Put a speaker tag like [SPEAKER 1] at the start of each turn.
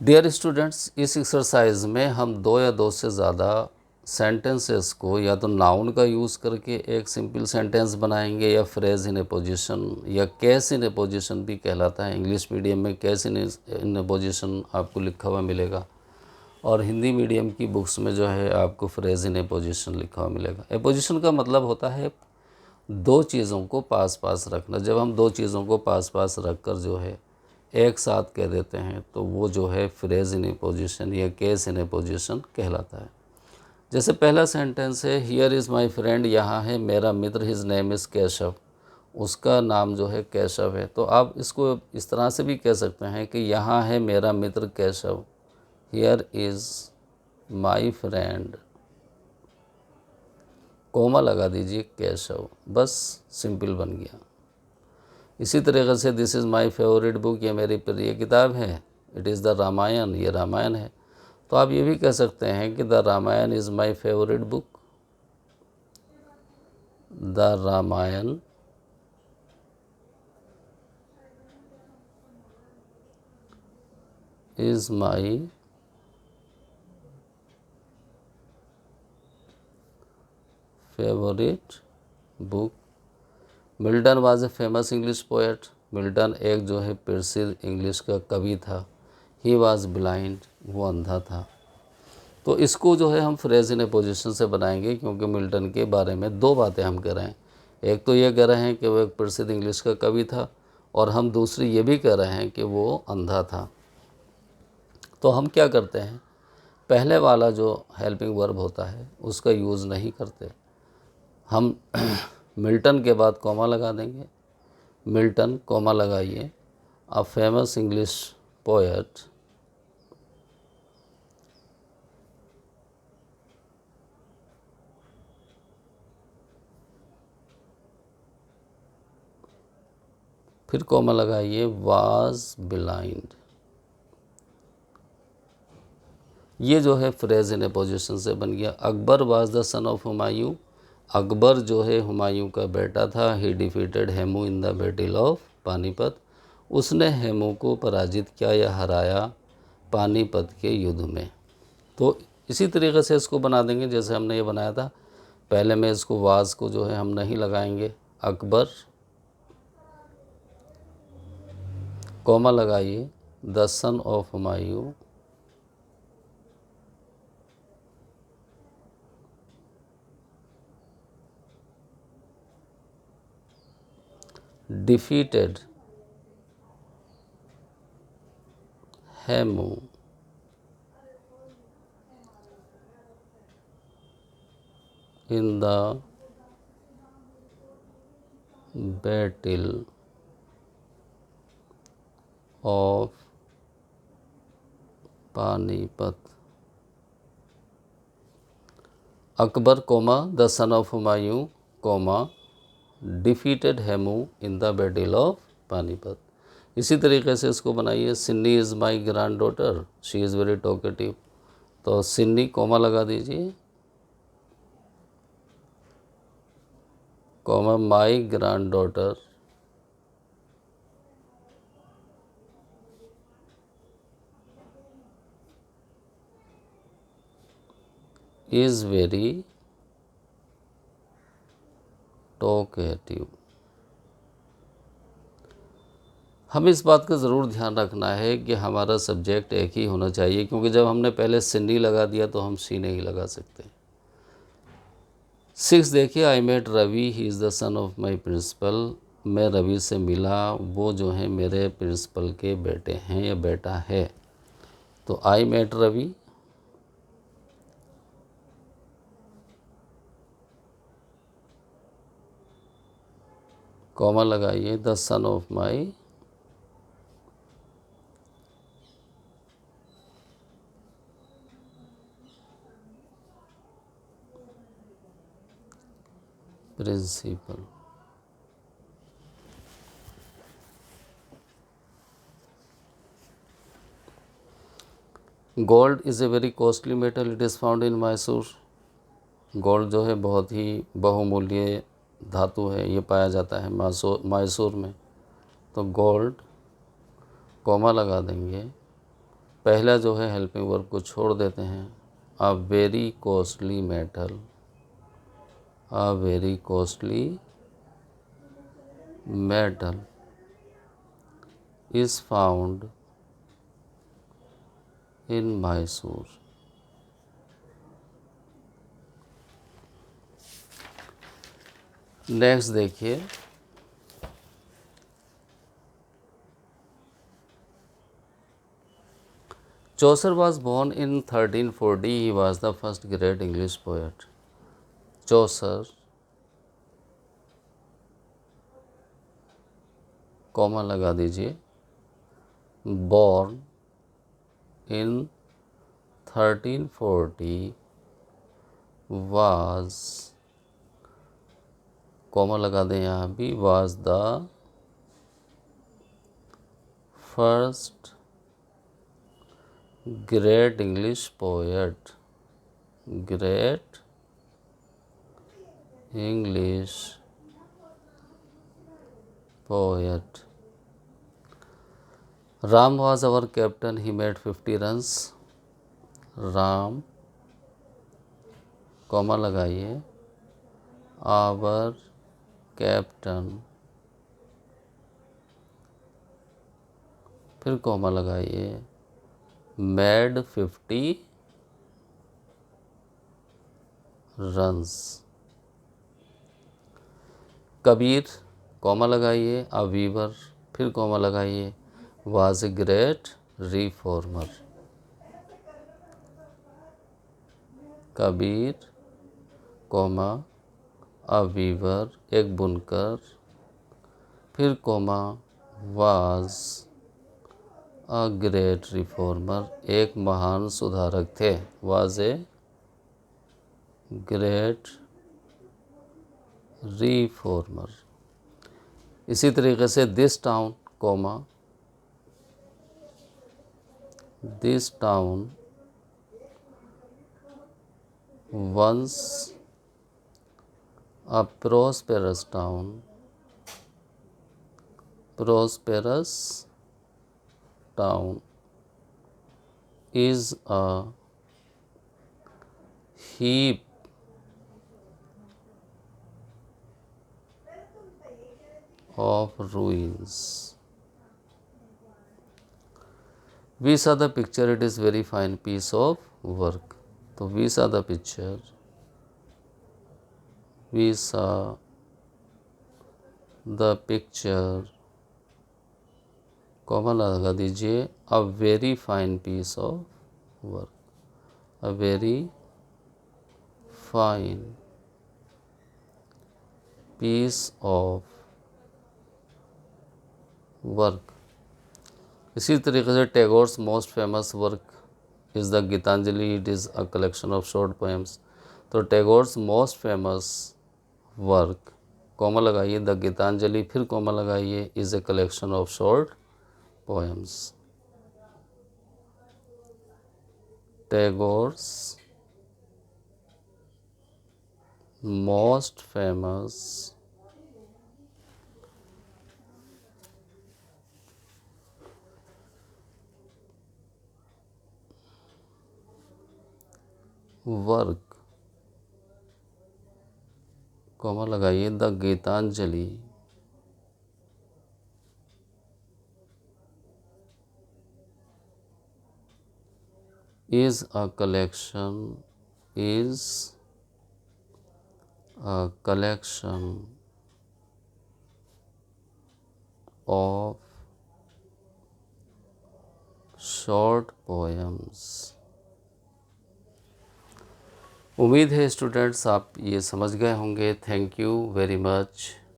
[SPEAKER 1] Dear students, इस exercise में हम दो या दो से ज़्यादा सेंटेंसेस को या तो नाउन का यूज़ करके एक सिंपल सेंटेंस बनाएंगे या फ्रेज इन ए पोजिशन या केस इन ए पोजिशन भी कहलाता है। इंग्लिश मीडियम में केस इन ए पोजिशन आपको लिखा हुआ मिलेगा और हिंदी मीडियम की बुक्स में जो है आपको फ्रेज इन ए पोजिशन लिखा हुआ मिलेगा। ए पोजिशन का मतलब होता है दो चीज़ों को पास पास रखना। जब हम दो चीज़ों को पास पास रख कर जो है एक साथ कह देते हैं तो वो जो है फ्रेज इन ए पोजिशन या केस इन ए पोजिशन कहलाता है। जैसे पहला सेंटेंस है, हियर इज़ माई फ्रेंड, यहाँ है मेरा मित्र, हिज नेम इज़ केशव, उसका नाम जो है केशव है। तो आप इसको इस तरह से भी कह सकते हैं कि यहाँ है मेरा मित्र Keshav, here is my friend, comma लगा दीजिए केशव, बस सिंपल बन गया। इसी तरीके से this is my favourite book, ये मेरी प्रिय किताब है, इट इज़ द रामायण, ये रामायण है। तो आप ये भी कह सकते हैं कि the Ramayana is my favourite book, the Ramayana is my favourite book. Milton was a famous English poet, Milton एक जो है प्रसिद्ध इंग्लिश का कवि था। ही वाज ब्लाइंड, वो अंधा था। तो इसको जो है हम फ्रेज इन ए पोजिशन से बनाएंगे क्योंकि मिल्टन के बारे में दो बातें हम कह रहे हैं। एक तो ये कह रहे हैं कि वो एक प्रसिद्ध इंग्लिश का कवि था और हम दूसरी ये भी कह रहे हैं कि वो अंधा था। तो हम क्या करते हैं, पहले वाला जो हेल्पिंग वर्ब होता है उसका यूज़ नहीं करते। हम मिल्टन के बाद कॉमा लगा देंगे, मिल्टन कॉमा लगाइए, अ फेमस इंग्लिश पोएट फिर कॉमा लगाइए, वाज ब्लाइंड। ये जो है फ्रेज इन ए पोजिशन से बन गया। Akbar was the son of Humayun, Akbar जो है हुमायूं का बेटा था। ही defeated Hemu in the battle of Panipat, उसने हेमू को पराजित किया या हराया पानीपत के युद्ध में। तो इसी तरीके से इसको बना देंगे जैसे हमने ये बनाया था। पहले में इसको वाज को जो है हम नहीं लगाएंगे, अकबर कॉमा लगाइए, the son of Humayun defeated Hemu in the battle of Panipat. Akbar comma the son of Humayun comma defeated Hemu in the battle of Panipat. इसी तरीके से इसको बनाइए, Sinni is my granddaughter, she is very talkative. तो सिन्नी कोमा लगा दीजिए, comma my granddaughter is very talkative. हमें इस बात का ज़रूर ध्यान रखना है कि हमारा सब्जेक्ट एक ही होना चाहिए, क्योंकि जब हमने पहले सिन्नी लगा दिया तो हम सी नहीं लगा सकते। 6 देखिए, I met Ravi, he is the son of my principal, मैं रवि से मिला, वो जो है मेरे प्रिंसिपल के बेटे हैं या बेटा है। तो आई मेट रवि कॉमा लगाइए, the son of my principal. Gold is a very costly metal, it is found in Mysore, gold जो है बहुत ही बहुमूल्य धातु है, ये पाया जाता है मैसूर में। तो गोल्ड कॉमा लगा देंगे, पहला जो है हेल्पिंग वर्ब को छोड़ देते हैं। A very costly metal, a very costly metal is found in Mysore. Next देखिए, Chaucer was born in 1340. He was the first great English poet. Chaucer, comma लगा दीजिए, born in 1340 was, कॉमा लगा दें यहाँ भी, was the first great English poet, great English poet. Ram was our captain, he made 50 runs. Ram, comma लगाइए, our captain, फिर comma लगाइए, made 50 runs. Kabir, comma लगाइए, अ वीवर, फिर कॉमा लगाइए, was a great reformer. Kabir, comma, a weaver, एक बुनकर, फिर comma, was a great reformer, एक महान सुधारक थे, was a ग्रेट रिफॉर्मर. इसी तरीके से this town, comma, this town once a prosperous town, prosperous town is a heap of ruins. We saw the picture, it is very fine piece of work. तो we saw the picture, we saw the picture, comma लगा दीजिए, a very fine piece of work, a very fine piece of work. इसी तरीके से Tagore's most famous work is the Gitanjali, it is a collection of short poems. तो Tagore's most famous work, comma लगाइए, the Gitanjali, फिर comma लगाइए, is a collection of short poems. Tagore's most famous work, comma लगाइए, the Gitanjali is a collection of short poems. उम्मीद है students आप ये समझ गए होंगे. Thank you very much.